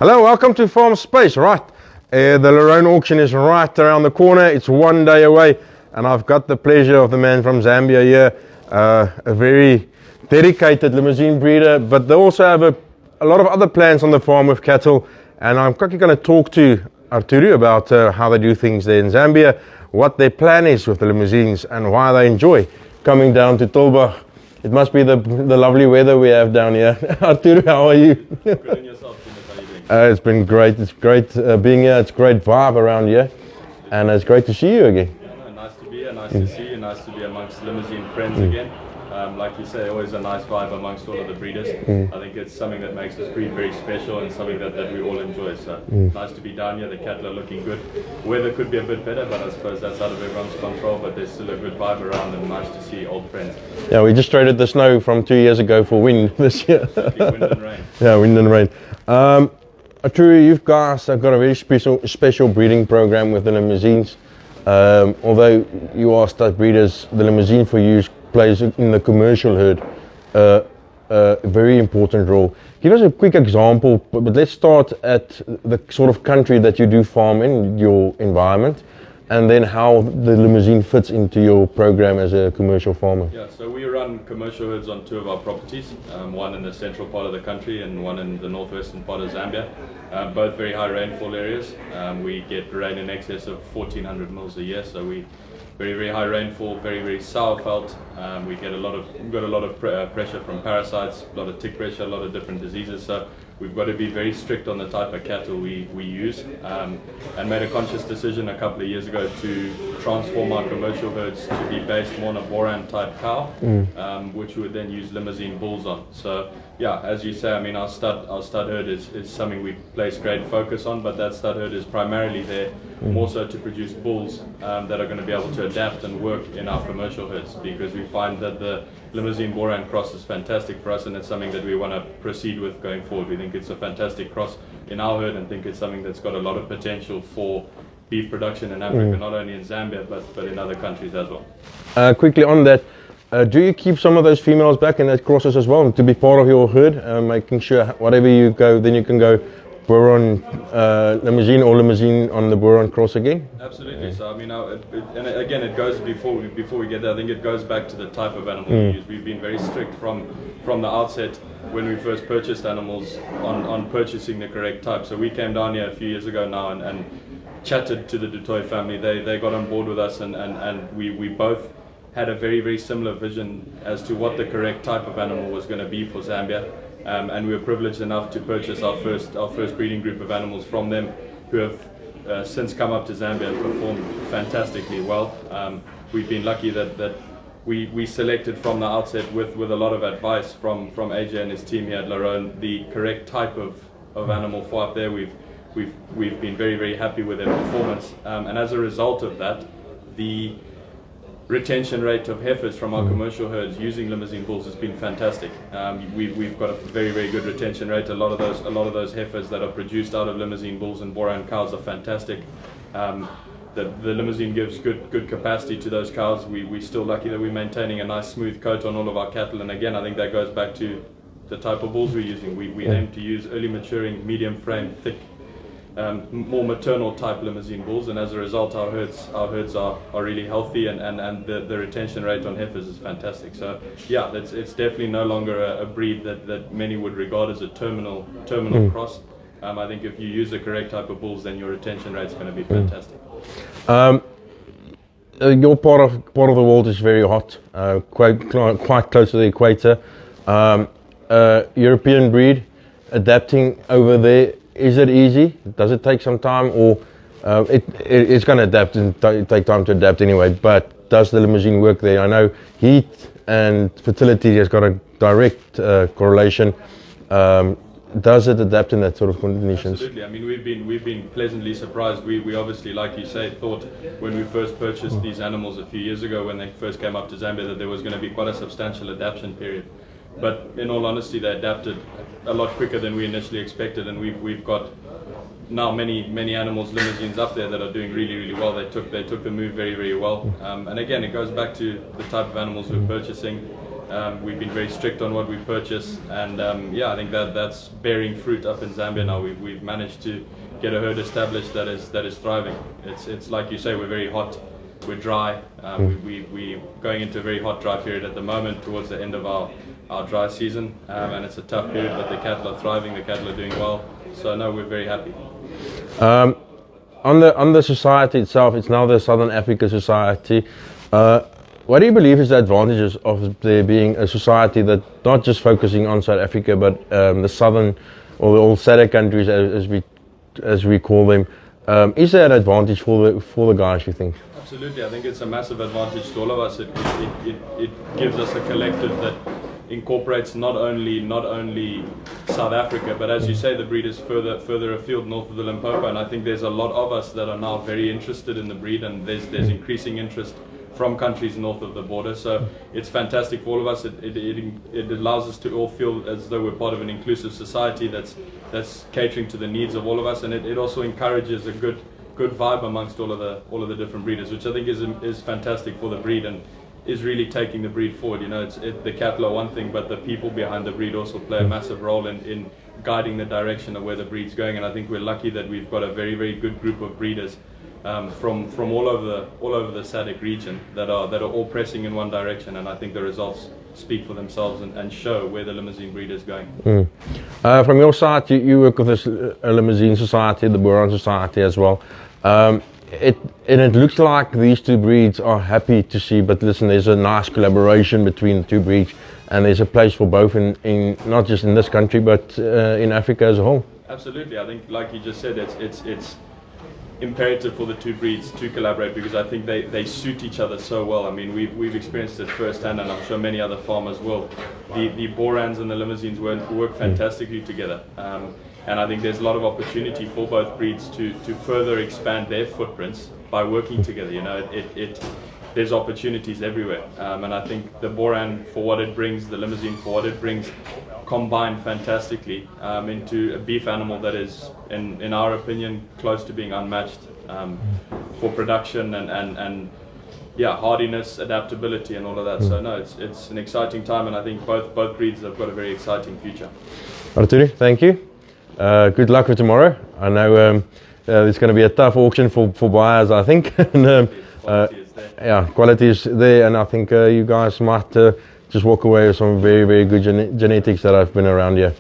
Hello, welcome to Farmspace. Right, the Rhone auction is right around the corner. It's one day away, and I've got the pleasure of the man from Zambia here, a very dedicated limousine breeder, but they also have a lot of other plans on the farm with cattle, and I'm quickly going to talk to Arturo about how they do things there in Zambia, what their plan is with the limousines, and why they enjoy coming down to Tulbagh. It must be the lovely weather we have down here. Arturo, how are you? Good in yourself, Tim. How are you doing? It's been great. It's great being here. It's a great vibe around here, and it's great to see you again. Yeah, no, nice to be here. Nice to see you. Nice to be amongst limousine friends again. Like you say, always a nice vibe amongst all of the breeders. I think it's something that makes this breed very special and something that we all enjoy. So nice to be down here. The cattle are looking good. Weather could be a bit better, but I suppose that's out of everyone's control. But there's still a good vibe around, and nice to see old friends. Yeah, we just traded the snow from 2 years ago for wind this year. Wind and rain. Yeah, wind and rain. Arturo, you guys have got a very special breeding program with the limousines. Although you are stud breeders, the limousine for you plays in the commercial herd a very important role. Give us a quick example, but let's start at the sort of country that you do farm in, your environment, and then how the limousine fits into your program as a commercial farmer. Yeah, so we run commercial herds on two of our properties, one in the central part of the country and one in the northwestern part of Zambia. Both very high rainfall areas. We get rain in excess of 1400 mils a year, so we very high rainfall, very sour felt. We get a lot of pressure from parasites, a lot of tick pressure, a lot of different diseases. So we've got to be very strict on the type of cattle we use, and made a conscious decision a couple of years ago to transform our commercial herds to be based more on a Boran type cow, which we would then use limousine bulls on. So yeah, as you say, I mean, our stud herd is something we place great focus on, but that stud herd is primarily there more so to produce bulls that are going to be able to adapt and work in our commercial herds, because we find that the Limousin Boran cross is fantastic for us, and it's something that we want to proceed with going forward. We think it's a fantastic cross in our herd and think it's something that's got a lot of potential for beef production in Africa, not only in Zambia but in other countries as well. Quickly on that, do you keep some of those females back in that crosses as well to be part of your herd, making sure whatever you go, then you can go Boran limousine or limousine on the Boran cross again? Absolutely. So I mean, and again, it goes before we get there. I think it goes back to the type of animal we use. We've been very strict from the outset when we first purchased animals on purchasing the correct type. So we came down here a few years ago now and chatted to the Dutoy family. They got on board with us, and we both had a very similar vision as to what the correct type of animal was going to be for Zambia. And we were privileged enough to purchase our first breeding group of animals from them, who have since come up to Zambia and performed fantastically well. We've been lucky that we selected from the outset with a lot of advice from AJ and his team here at Rhone the correct type of animal for up there. We've been very happy with their performance, and as a result of that, the retention rate of heifers from our commercial herds using limousine bulls has been fantastic. We've got a very good retention rate. A lot of those heifers that are produced out of limousine bulls and Boran cows are fantastic. The limousine gives good capacity to those cows. We're still lucky that we're maintaining a nice smooth coat on all of our cattle, and again, I think that goes back to the type of bulls we're using. We aim to use early maturing, medium frame, thick, more maternal type limousine bulls, and as a result our herds are really healthy, and the retention rate on heifers is fantastic. So yeah, it's definitely no longer a breed that many would regard as a terminal cross. I think if you use the correct type of bulls, then your retention rate is going to be fantastic. Your part of the world is very hot, quite close to the equator. European breed, adapting over there, is it easy? Does it take some time, or it's going to adapt and take time to adapt anyway? But does the limousine work there? I know heat and fertility has got a direct correlation. Does it adapt in that sort of conditions? Absolutely. I mean, we've been pleasantly surprised. We obviously, like you say, thought when we first purchased these animals a few years ago, when they first came up to Zambia, that there was going to be quite a substantial adaptation period. But in all honesty, they adapted a lot quicker than we initially expected, and we've got now many animals, limousines up there that are doing really well. They took the move very well. And again, it goes back to the type of animals we're purchasing. We've been very strict on what we purchase, and yeah, I think that's bearing fruit up in Zambia now. We've managed to get a herd established that is thriving. It's like you say, we're very hot, we're dry. We're going into a very hot dry period at the moment, towards the end of our dry season, and it's a tough period, but the cattle are thriving, the cattle are doing well. So no, we're very happy. On the society itself, it's now the Southern Africa Society. What do you believe is the advantages of there being a society that not just focusing on South Africa, but the southern or the old SADC countries, as we call them? Is there an advantage for the guys, you think? Absolutely, I think it's a massive advantage to all of us. It gives us a collective that incorporates not only South Africa, but as you say, the breed is further afield, north of the Limpopo, and I think there's a lot of us that are now very interested in the breed, and there's increasing interest from countries north of the border. So it's fantastic for all of us. It allows us to all feel as though we're part of an inclusive society that's catering to the needs of all of us, and it also encourages a good vibe amongst all of the different breeders, which I think is fantastic for the breed and is really taking the breed forward. You know, the cattle are one thing, but the people behind the breed also play a massive role in guiding the direction of where the breed's going. And I think we're lucky that we've got a very, very good group of breeders from all over the SADC region that are all pressing in one direction. And I think the results speak for themselves and show where the Limousine breed is going. From your side, you work with this Limousine Society, the Boran Society as well. It looks like these two breeds are happy to see, but listen, there's a nice collaboration between the two breeds, and there's a place for both in not just in this country, but in Africa as a whole. Absolutely, I think, like you just said, it's imperative for the two breeds to collaborate, because I think they suit each other so well. I mean, we've experienced it firsthand, and I'm sure many other farmers will. The Borans and the Limousines work fantastically together. And I think there's a lot of opportunity for both breeds to further expand their footprints by working together. You know, there's opportunities everywhere. And I think the Boran, for what it brings, the Limousine, for what it brings, combine fantastically into a beef animal that is, in our opinion, close to being unmatched for production and yeah, hardiness, adaptability, and all of that. So no, it's an exciting time, and I think both breeds have got a very exciting future. Arturo, thank you. Good luck for tomorrow. I know it's going to be a tough auction for buyers, I think. And, Quality is there. Yeah, quality is there, and I think you guys might just walk away with some very, very good genetics that have been around here.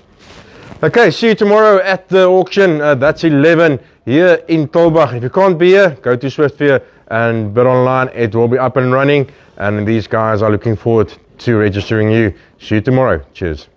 Okay, see you tomorrow at the auction. That's 11 here in Tolbach. If you can't be here, go to Swiftfair and bid online. It will be up and running, and these guys are looking forward to registering you. See you tomorrow. Cheers.